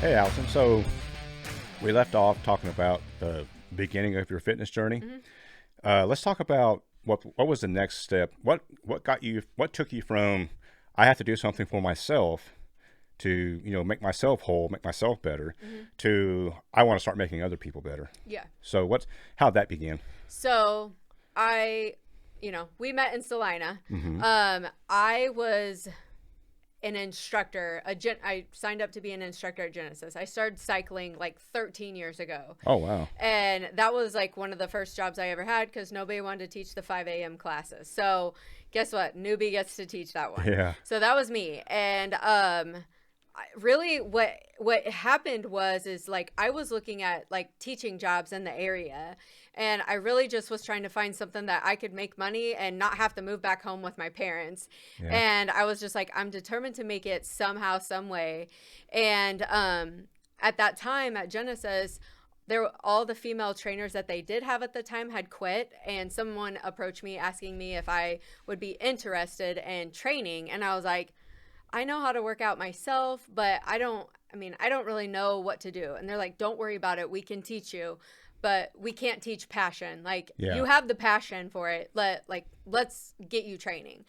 Hey, Allison. So we left off talking about the beginning of your fitness journey. Let's talk about what was the next step. What took you from I have to do something for myself to make myself whole, make myself better, to I want to start making other people better. Yeah. So how'd that begin? So we met in Salina. I was an instructor. I signed up to be an instructor at Genesis. I started cycling like 13 years ago. Oh, wow. And that was like one of the first jobs I ever had because nobody wanted to teach the 5 a.m. classes. So guess what? Newbie gets to teach that one. Yeah. So that was me. And really what happened is like I was looking at like teaching jobs in the area, and I really just was trying to find something that I could make money and not have to move back home with my parents. Yeah. And I was just like, I'm determined to make it somehow, some way. And at that time at Genesis, all the female trainers that they did have at the time had quit, and someone approached me asking me if I would be interested in training. And I was like, I know how to work out myself, but I don't really know what to do. And they're like, don't worry about it. We can teach you, but we can't teach passion. Like, you have the passion for it. Let's get you training.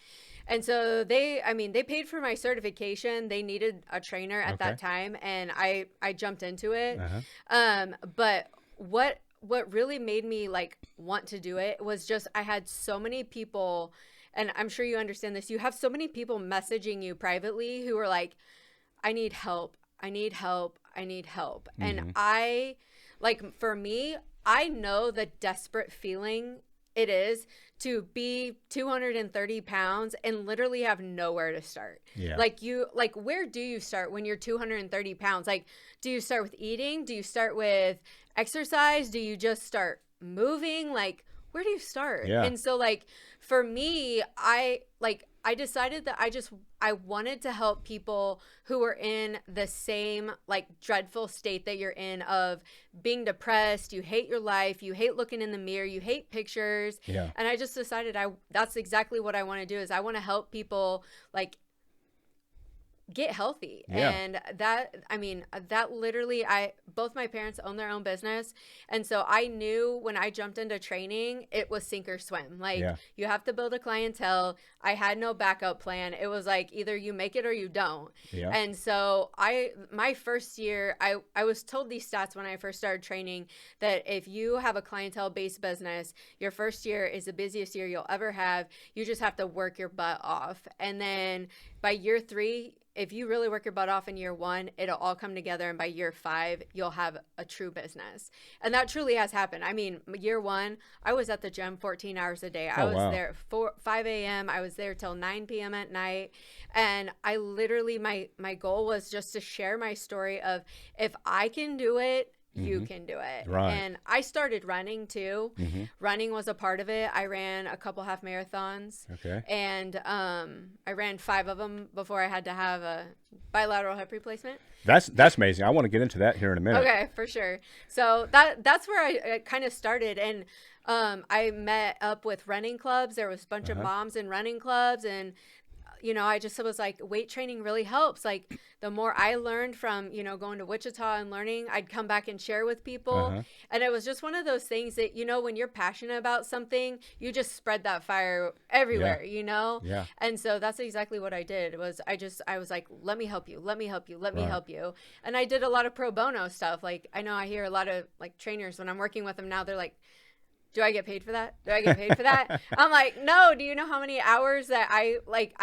And so they paid for my certification. They needed a trainer at that time, and I jumped into it. But what really made me like want to do it was just I had so many people, and I'm sure you understand this. You have so many people messaging you privately who are like, I need help. I need help. I need help. And for me, I know the desperate feeling it is to be 230 pounds and literally have nowhere to start. Yeah. Where do you start when you're 230 pounds? Like, do you start with eating? Do you start with exercise? Do you just start moving? Like, where do you start? Yeah. And so like for me, I decided that I wanted to help people who were in the same like dreadful state that you're in of being depressed. You hate your life. You hate looking in the mirror. You hate pictures. Yeah. And I just decided that's exactly what I want to do is I want to help people like get healthy. Yeah. And that literally, both my parents own their own business. And so I knew when I jumped into training, it was sink or swim. Like you have to build a clientele. I had no backup plan. It was like, either you make it or you don't. Yeah. And so my first year, I was told these stats when I first started training that if you have a clientele based business, your first year is the busiest year you'll ever have. You just have to work your butt off. And then by year 3, if you really work your butt off in year 1, it'll all come together. And by year 5, you'll have a true business. And that truly has happened. I mean, year 1, I was at the gym 14 hours a day. I was there 5 a.m. I was there till 9 p.m. at night. And I literally, my goal was just to share my story of if I can do it, you can do it. Right. And I started running too. Running was a part of it. I ran a couple half marathons. Okay. And I ran 5 of them before I had to have a bilateral hip replacement. That's amazing. I want to get into that here in a minute. Okay, for sure. So that's where I kind of started. And I met up with running clubs. There was a bunch of moms in running clubs, and I just was like, weight training really helps. Like the more I learned from, going to Wichita and learning, I'd come back and share with people. And it was just one of those things that, when you're passionate about something, you just spread that fire everywhere, Yeah. And so that's exactly what I did. I was like, let me help you. Let me help you. Let me help you. And I did a lot of pro bono stuff. Like, I know I hear a lot of like trainers when I'm working with them now, they're like, do I get paid for that? Do I get paid for that? I'm like, no. Do you know how many hours that I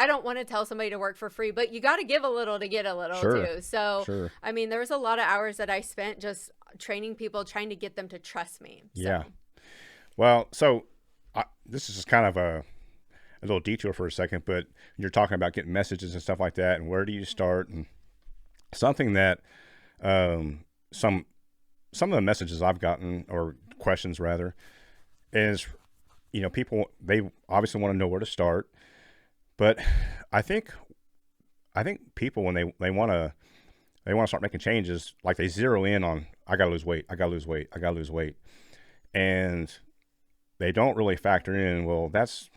don't want to tell somebody to work for free, but you got to give a little to get a little too. So, I mean, there was a lot of hours that I spent just training people, trying to get them to trust me. So. Yeah. Well, so this is just kind of a little detour for a second, but you're talking about getting messages and stuff like that, and where do you start? And something that some of the messages I've gotten, or questions rather, is, people, they obviously want to know where to start, but I think people, when they want to start making changes, like they zero in on, I got to lose weight. I got to lose weight. I got to lose weight. And they don't really factor in, well, that's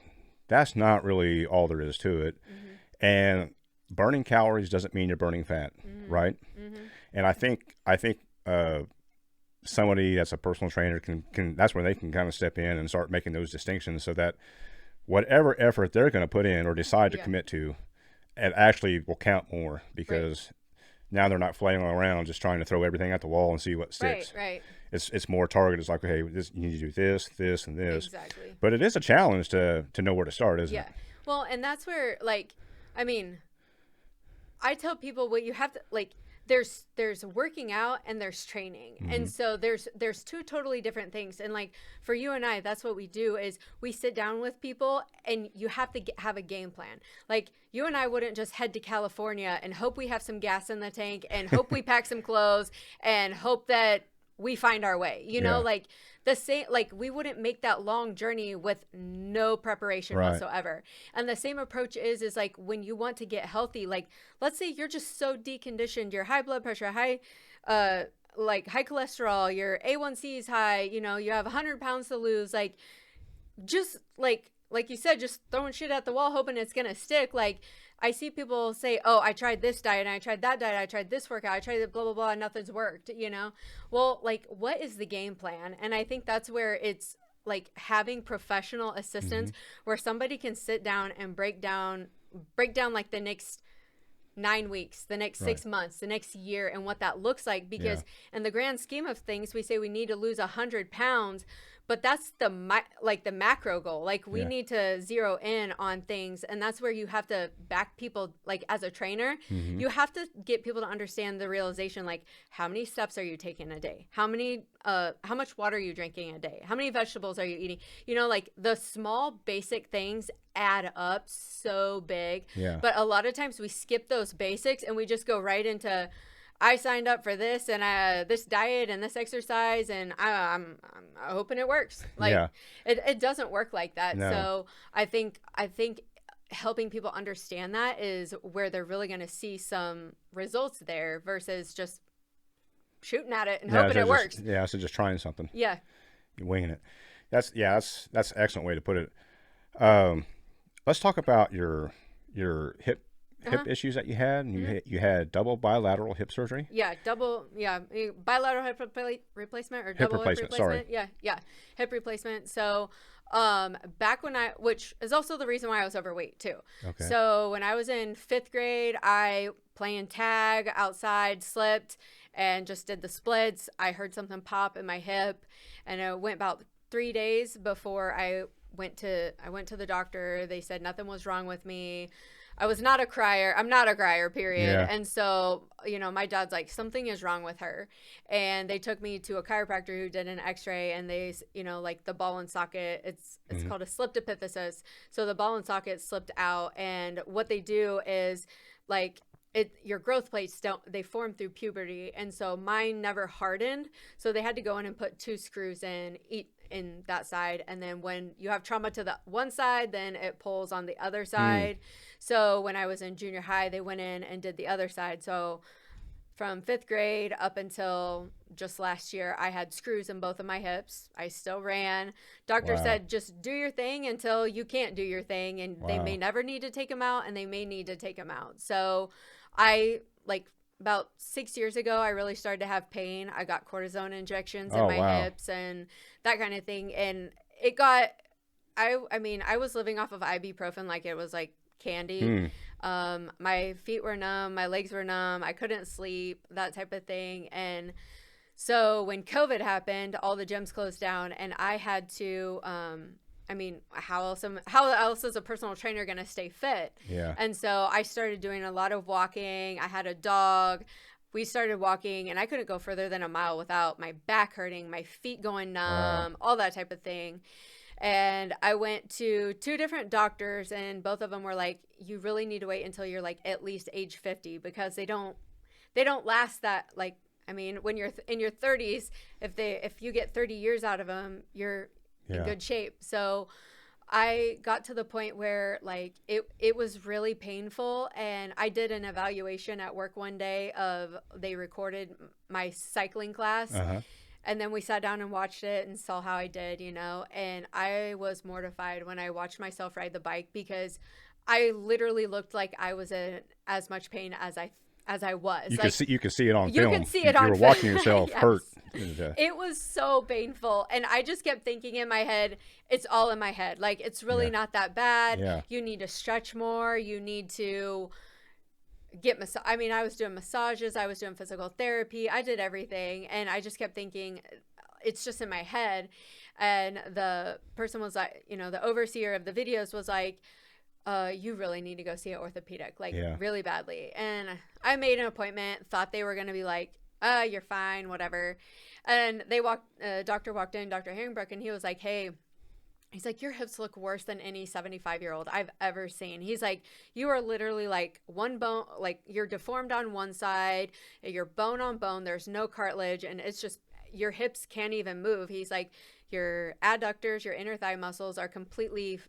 not really all there is to it. And burning calories doesn't mean you're burning fat. Right. And I think somebody that's a personal trainer can that's where they can kind of step in and start making those distinctions, so that whatever effort they're going to put in or decide to Yeah. commit to, it actually will count more, because now they're not flailing around just trying to throw everything at the wall and see what Right, sticks. right. It's more targeted. It's like, okay, this, you need to do this, this, and this. Exactly. But it is a challenge to know where to start, isn't Yeah. it? Well, and that's where, like, I mean, I tell people what you have to, like, there's working out and there's training. And so there's two totally different things. And like for you and I, that's what we do is we sit down with people and you have to have a game plan. Like you and I wouldn't just head to California and hope we have some gas in the tank and hope we pack some clothes and hope that we find our way. You know, Yeah. like the same, like we wouldn't make that long journey with no preparation Right. whatsoever. And the same approach is like when you want to get healthy, like let's say you're just so deconditioned, your high blood pressure, like high cholesterol, your A1C is high, you know, you have 100 pounds to lose, like just like you said, just throwing shit at the wall hoping it's gonna stick. Like I see people say, oh, I tried this diet and I tried that diet, I tried this workout, I tried blah blah blah, and nothing's worked, you know. Well, like what is the game plan? And I think that's where it's like having professional assistance where somebody can sit down and break down like the next 9 weeks, the next 6 months, the next year, and what that looks like. Because in the grand scheme of things, we say we need to lose 100 pounds, but that's the macro goal. Like we need to zero in on things, and that's where you have to back people. Like as a trainer, you have to get people to understand the realization, like how many steps are you taking a day? How much water are you drinking a day? How many vegetables are you eating? You know, like the small basic things add up so big. Yeah. But a lot of times we skip those basics and we just go right into, I signed up for this and this diet and this exercise and I'm hoping it works. Like it doesn't work like that. No. So I think helping people understand that is where they're really going to see some results there versus just shooting at it and hoping it works. So just trying something. Yeah. You're winging it. That's an excellent way to put it. Let's talk about your hip issues that you had. And you had double bilateral hip surgery. Yeah, bilateral hip replacement or double hip replacement. Sorry. Yeah, hip replacement. So, back when which is also the reason why I was overweight too. Okay. So when I was in 5th grade, I playing tag outside, slipped and just did the splits. I heard something pop in my hip, and it went about 3 days before I went to the doctor. They said nothing was wrong with me. I was not a crier. I'm not a crier, period. Yeah. And so, you know, my dad's like, something is wrong with her. And they took me to a chiropractor who did an x-ray, and they, you know, like the ball and socket, it's called a slipped epiphysis. So the ball and socket slipped out. And what they do is like, your growth plates they form through puberty. And so mine never hardened. So they had to go in and put 2 screws in that side, and then when you have trauma to the one side, then it pulls on the other side. So when I was in junior high, they went in and did the other side. So from 5th grade up until just last year, I had screws in both of my hips. I still ran. Doctor said, just do your thing until you can't do your thing, and they may never need to take them out, and they may need to take them out. So I about 6 years ago, I really started to have pain. I got cortisone injections in my hips and that kind of thing. And it got, I mean, I was living off of ibuprofen like it was like candy. My feet were numb, my legs were numb, I couldn't sleep, that type of thing. And so when COVID happened, all the gyms closed down, and I had to, I mean, how else is a personal trainer going to stay fit? Yeah. And so I started doing a lot of walking. I had a dog. We started walking, and I couldn't go further than a mile without my back hurting, my feet going numb, all that type of thing. And I went to 2 different doctors, and both of them were like, you really need to wait until you're like at least age 50, because they don't last that, like, I mean, when you're in your 30s, if you get 30 years out of them, you're in good shape. So I got to the point where like it was really painful, and I did an evaluation at work one day they recorded my cycling class, and then we sat down and watched it and saw how I did, you know, and I was mortified when I watched myself ride the bike, because I literally looked like I was in as much pain as I as I was. You could see it on you film. can see it on You were film. watching yourself Yes. hurt. It was so painful. And I just kept thinking in my head, it's all in my head. Like, it's really not that bad. Yeah. You need to stretch more. You need to I was doing massages. I was doing physical therapy. I did everything. And I just kept thinking, it's just in my head. And the person was like, the overseer of the videos was like, you really need to go see an orthopedic, like really badly. And I made an appointment, thought they were going to be like, you're fine, whatever. And doctor walked in, Dr. Herringbrook, and he was like, hey, he's like, your hips look worse than any 75-year-old I've ever seen. He's like, you are literally like one bone, like you're deformed on one side, you're bone on bone, there's no cartilage, and it's just, your hips can't even move. He's like, your adductors, your inner thigh muscles are completely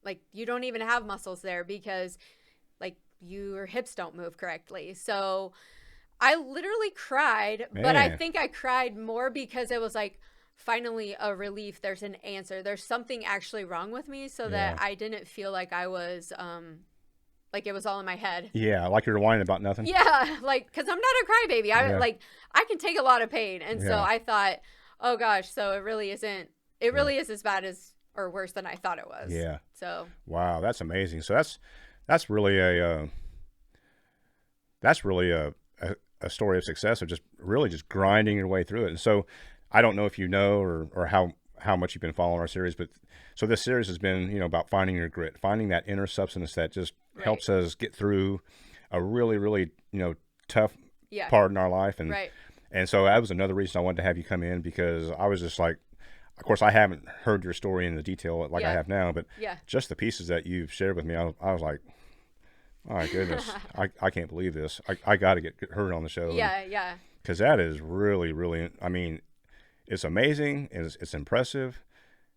like you don't even have muscles there because like your hips don't move correctly. So I literally cried, but I think I cried more because it was like finally a relief. There's an answer. There's something actually wrong with me, so that I didn't feel like I was like it was all in my head. Yeah, like you're whining about nothing. Yeah, like because I'm not a crybaby. I can take a lot of pain, and so I thought, oh gosh, so it really isn't. It really is as bad as or worse than I thought it was. Yeah. So. Wow, that's amazing. So that's really a story of success of just really just grinding your way through it. And so I don't know if you know or how much you've been following our series, but so this series has been, about finding your grit, finding that inner substance that just helps us get through a really, really, tough part in our life. And so that was another reason I wanted to have you come in, because I was just like, of course, I haven't heard your story in the detail like I have now, but just the pieces that you've shared with me, I was like, oh my goodness, I can't believe this. I got to get her on the show. Yeah. Because that is really, really, I mean, it's amazing. It's impressive.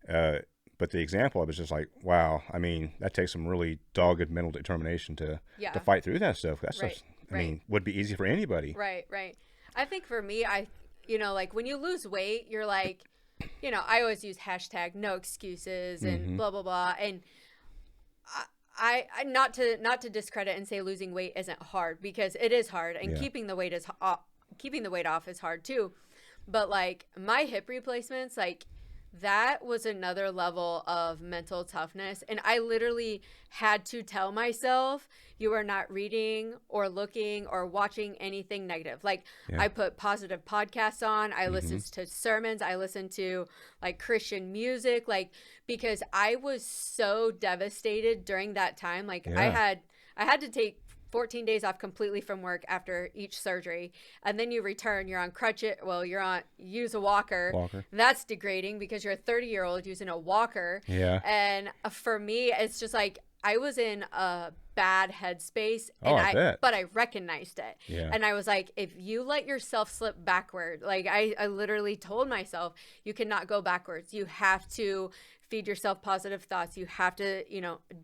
But the example of it is just like, wow. I mean, that takes some really dogged mental determination to fight through that stuff. That stuff, I mean, would be easy for anybody. Right. I think for me, like when you lose weight, you're like, I always use hashtag no excuses and blah, blah, blah. And I not to discredit and say losing weight isn't hard, because it is hard, and keeping the weight off is hard too. But like my hip replacements, like that was another level of mental toughness. And I literally had to tell myself, you are not reading or looking or watching anything negative. Like I put positive podcasts on. I listened to sermons. I listened to like Christian music, like, because I was so devastated during that time. Like I had to take 14 days off completely from work after each surgery, and then you return, you're on crutches. Well, use a walker. That's degrading because you're a 30-year-old using a walker. And for me, it's just like I was in a bad headspace, and but I recognized it. And I was like, if you let yourself slip backward, like I literally told myself, you cannot go backwards. You have to feed yourself positive thoughts. You have to,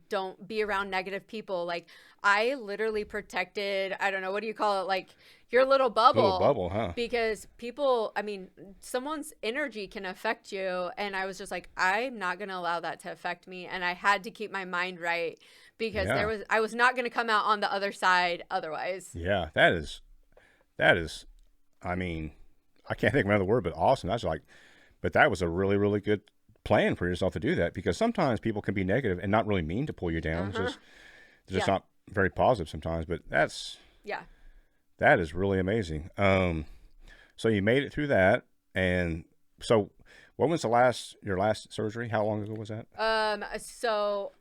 don't be around negative people. Like I literally protected, I don't know, what do you call it? Like your little bubble. Little bubble, huh? Because people, I mean, someone's energy can affect you. And I was just like, I'm not going to allow that to affect me. And I had to keep my mind right, because I was not going to come out on the other side otherwise. Yeah, that is, I mean, I can't think of another word, but awesome. That's like, but that was a really, really good plan for yourself to do that, because sometimes people can be negative and not really mean to pull you down. It's just not very positive sometimes, but that is really amazing. So you made it through that. And so when was your last surgery? How long ago was that? So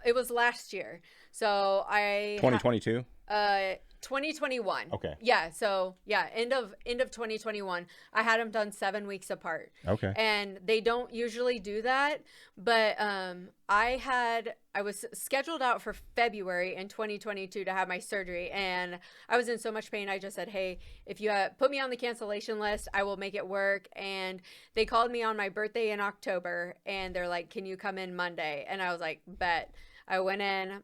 it was last year. So 2022? 2021. Okay. Yeah. So end of 2021. I had them done 7 weeks apart. Okay. And they don't usually do that, but I was scheduled out for February in 2022 to have my surgery, and I was in so much pain. I just said, hey, if you put me on the cancellation list, I will make it work. And they called me on my birthday in October, and they're like, can you come in Monday? And I was like, bet. I went in,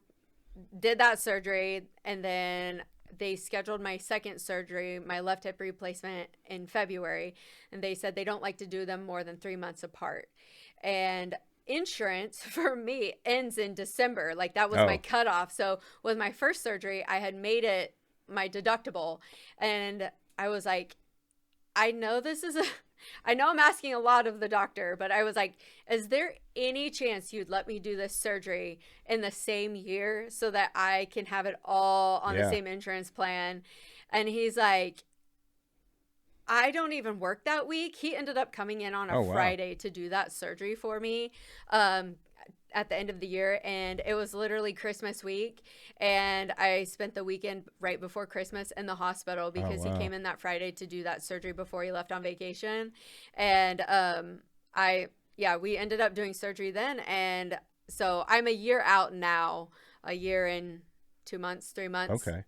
did that surgery, and then they scheduled my second surgery, my left hip replacement, in February, and they said they don't like to do them more than 3 months apart. And insurance for me ends in December. Like that was my cutoff. So with my first surgery, I had made it my deductible. And I was like, I know I know I'm asking a lot of the doctor, but I was like, is there any chance you'd let me do this surgery in the same year so that I can have it all on the same insurance plan? And he's like, I don't even work that week. He ended up coming in on a Friday to do that surgery for me. At the end of the year, and it was literally Christmas week, and I spent the weekend right before Christmas in the hospital because he came in that Friday to do that surgery before he left on vacation. And we ended up doing surgery then, and so I'm a year out now, a year and 2 months, 3 months. Okay.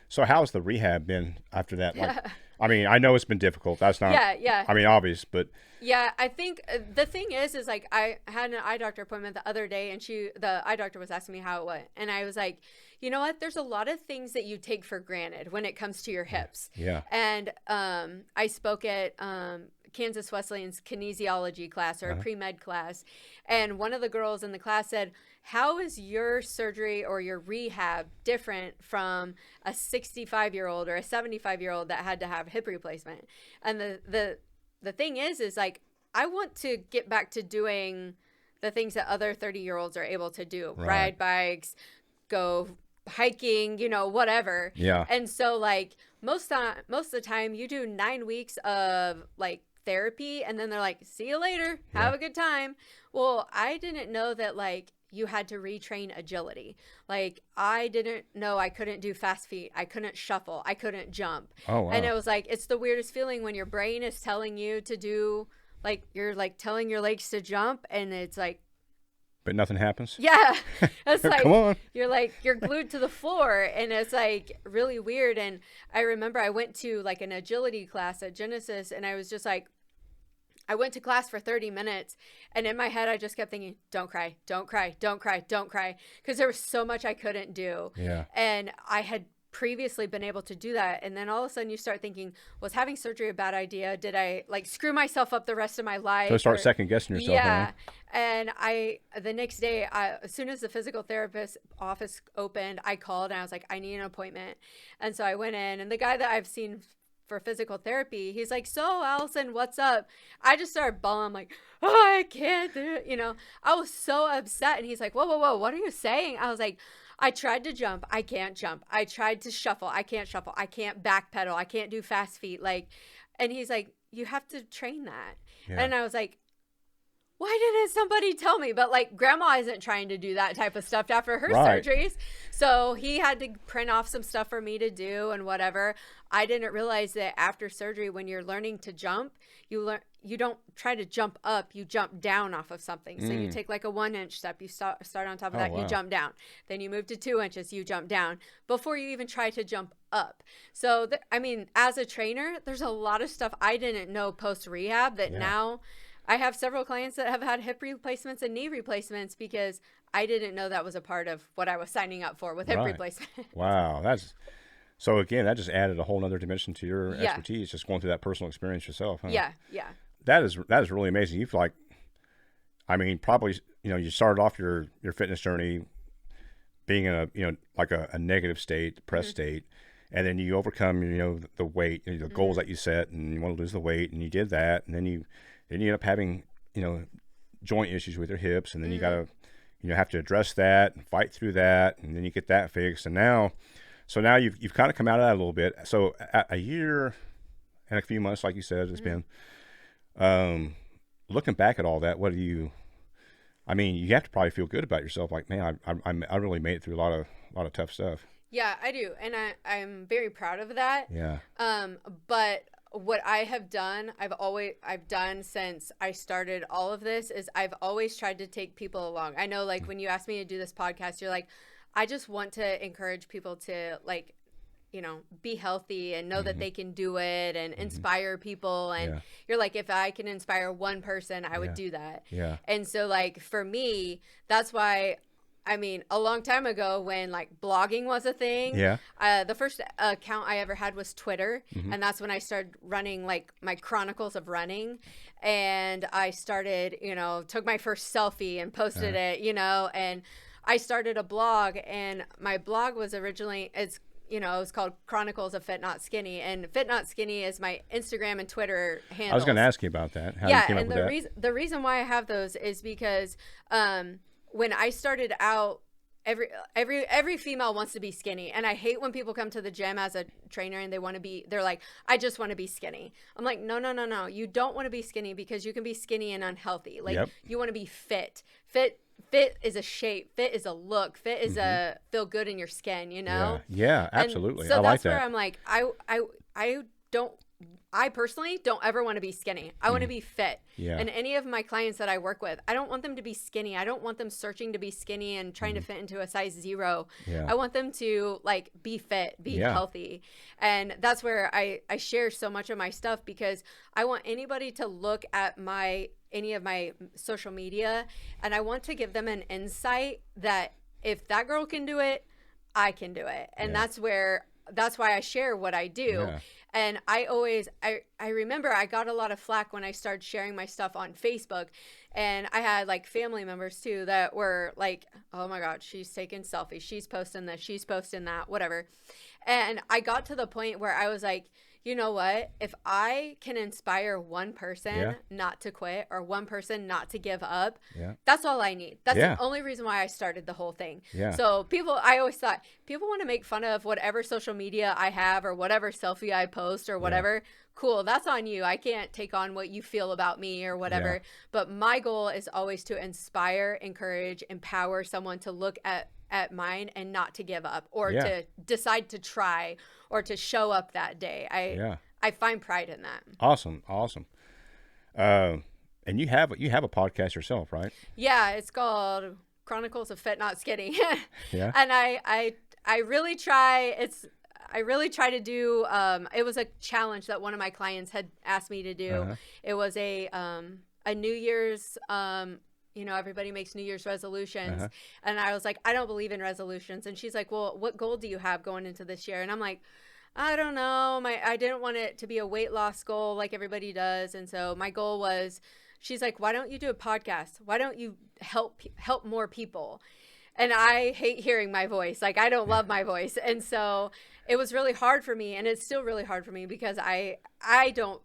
So how's the rehab been after that? Like, I mean, I know it's been difficult. That's not, I mean, obvious, but. Yeah, I think the thing is like, I had an eye doctor appointment the other day, and the eye doctor was asking me how it went. And I was like, you know what? There's a lot of things that you take for granted when it comes to your hips. Yeah. And I spoke at Kansas Wesleyan's kinesiology class, or a pre-med class. And one of the girls in the class said, how is your surgery or your rehab different from a 65-year-old or a 75-year-old that had to have hip replacement? And the thing is like, I want to get back to doing the things that other 30-year-olds are able to do, ride bikes, go hiking, whatever. Yeah. And so like most of the time you do 9 weeks of like therapy, and then they're like, see you later, have a good time. Well, I didn't know that like you had to retrain agility. Like, I didn't know I couldn't do fast feet. I couldn't shuffle. I couldn't jump. Oh, wow. And it was like, it's the weirdest feeling when your brain is telling you to do, like, you're like telling your legs to jump, and it's like, but nothing happens. Yeah. It's like, come on. You're glued to the floor, and it's like really weird. And I remember I went to like an agility class at Genesis, and I was just like, I went to class for 30 minutes, and in my head, I just kept thinking, don't cry, don't cry, don't cry, don't cry. Because there was so much I couldn't do. Yeah. And I had previously been able to do that. And then all of a sudden you start thinking, was having surgery a bad idea? Did I like screw myself up the rest of my life? So start second guessing yourself. Yeah. Huh? And the next day, as soon as the physical therapist office opened, I called and I was like, I need an appointment. And so I went in, and the guy that I've seen for physical therapy, he's like, so Allison, what's up? I just started bawling. I'm like, oh, I can't do it. I was so upset. And he's like, whoa, what are you saying? I was like, I tried to jump. I can't jump. I tried to shuffle. I can't shuffle. I can't backpedal. I can't do fast feet. Like, and he's like, you have to train that. Yeah. And I was like, why didn't somebody tell me? But like, grandma isn't trying to do that type of stuff after her surgeries. So he had to print off some stuff for me to do and whatever. I didn't realize that after surgery, when you're learning to jump, you don't try to jump up, you jump down off of something. So you take like a 1-inch step, you start on top of that, you jump down. Then you move to 2 inches, you jump down before you even try to jump up. So, I mean, as a trainer, there's a lot of stuff I didn't know post-rehab that now I have several clients that have had hip replacements and knee replacements because I didn't know that was a part of what I was signing up for with hip replacement. Wow. So again, that just added a whole nother dimension to your expertise, just going through that personal experience yourself. Huh? Yeah. That is really amazing. You've probably, you started off your fitness journey being in a negative state, depressed state, and then you overcome, the weight, the goals that you set, and you want to lose the weight, and you did that, and then you end up having, joint issues with your hips, and then you got to, have to address that and fight through that, and then you get that fixed, and now you've kind of come out of that a little bit. So a year and a few months, like you said, it's been. Looking back at all that, you have to probably feel good about yourself. Like, man, I really made it through a lot of tough stuff. Yeah, I do, and I'm very proud of that. Yeah. But what I have done, I've done since I started all of this is I've always tried to take people along. I know, like, when you asked me to do this podcast, you're like, I just want to encourage people to, like, be healthy and know that they can do it and inspire people. And you're like, if I can inspire one person, I would do that. Yeah. And so, like, for me, that's why, a long time ago when like blogging was a thing, the first account I ever had was Twitter. And that's when I started running like my Chronicles of Running. And I started, took my first selfie and posted it, and I started a blog, and my blog was originally, you know, it was called Chronicles of Fit Not Skinny, and Fit Not Skinny is my Instagram and Twitter handles. I was going to ask you about that. How you came up with that? The reason why I have those is because when I started out, every female wants to be skinny, and I hate when people come to the gym as a trainer and they're like, I just want to be skinny. I'm like, no, you don't want to be skinny, because you can be skinny and unhealthy. Like, you want to be fit is a shape, fit is a look, fit is a feel good in your skin, you know? Yeah, absolutely. And so I like that's where I'm like, I personally don't ever want to be skinny. I want to be fit. Yeah. And any of my clients that I work with, I don't want them to be skinny. I don't want them searching to be skinny and trying to fit into a size 0. Yeah. I want them to like be fit, be healthy. And that's where I share so much of my stuff, because I want anybody to look at any of my social media, and I want to give them an insight that if that girl can do it, I can do it. And that's why I share what I do. Yeah. And I remember I got a lot of flack when I started sharing my stuff on Facebook, and I had like family members too that were like, oh my God, she's taking selfies, she's posting this, she's posting that, whatever. And I got to the point where I was like, you know what? If I can inspire one person not to quit, or one person not to give up, that's all I need. That's the only reason why I started the whole thing. Yeah. So I always thought people want to make fun of whatever social media I have or whatever selfie I post or whatever. Cool. That's on you. I can't take on what you feel about me or whatever. But my goal is always to inspire, encourage, empower someone to look at mine and not to give up, or to decide to try, or to show up that day. I find pride in that. Awesome. And you have a podcast yourself, right? Yeah, it's called Chronicles of Fit Not Skinny. Yeah. And I really try. I really try to do. It was a challenge that one of my clients had asked me to do. It was a New Year's. You know, everybody makes New Year's resolutions. And I was like, I don't believe in resolutions. And she's like, well, what goal do you have going into this year? And I'm like, I don't know. I didn't want it to be a weight loss goal like everybody does. And so my goal was, she's like, why don't you do a podcast? Why don't you help more people? And I hate hearing my voice. Like, I don't love my voice. And so it was really hard for me. And it's still really hard for me, because I don't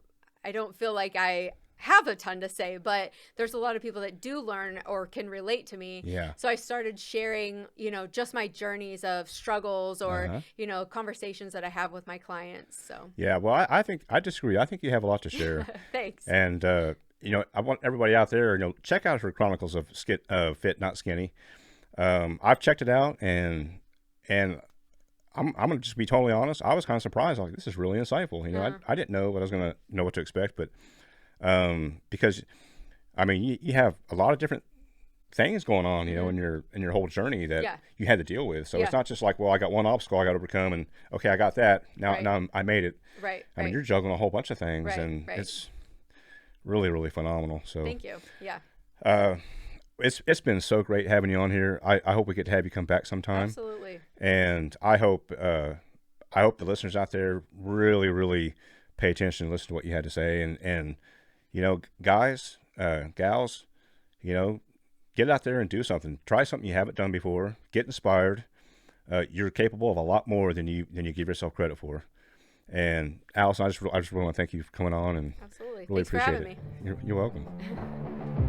feel like I have a ton to say, but there's a lot of people that do learn or can relate to me. Yeah. So I started sharing, you know, just my journeys of struggles or, you know, conversations that I have with my clients. So. Yeah. Well, I think I disagree. I think you have a lot to share. Thanks. And, you know, I want everybody out there, you know, check out her Chronicles of Fit Not Skinny. I've checked it out, and I'm going to just be totally honest. I was kind of surprised. Like, this is really insightful. You know, I didn't know what to expect, but because I mean, you have a lot of different things going on, you know, in your whole journey that you had to deal with. So it's not just like, well, I got one obstacle I got to overcome, and okay, I got that. Now I made it. Right. I mean, you're juggling a whole bunch of things, and it's really, really phenomenal. So thank you. Yeah. It's been so great having you on here. I hope we get to have you come back sometime. Absolutely. And I hope the listeners out there really, really pay attention and listen to what you had to say, and you know, guys, gals, you know, get out there and do something. Try something you haven't done before. Get inspired. You're capable of a lot more than you give yourself credit for. And Alison, I just really want to thank you for coming on, and absolutely, really thanks for appreciate having it. me. You're welcome.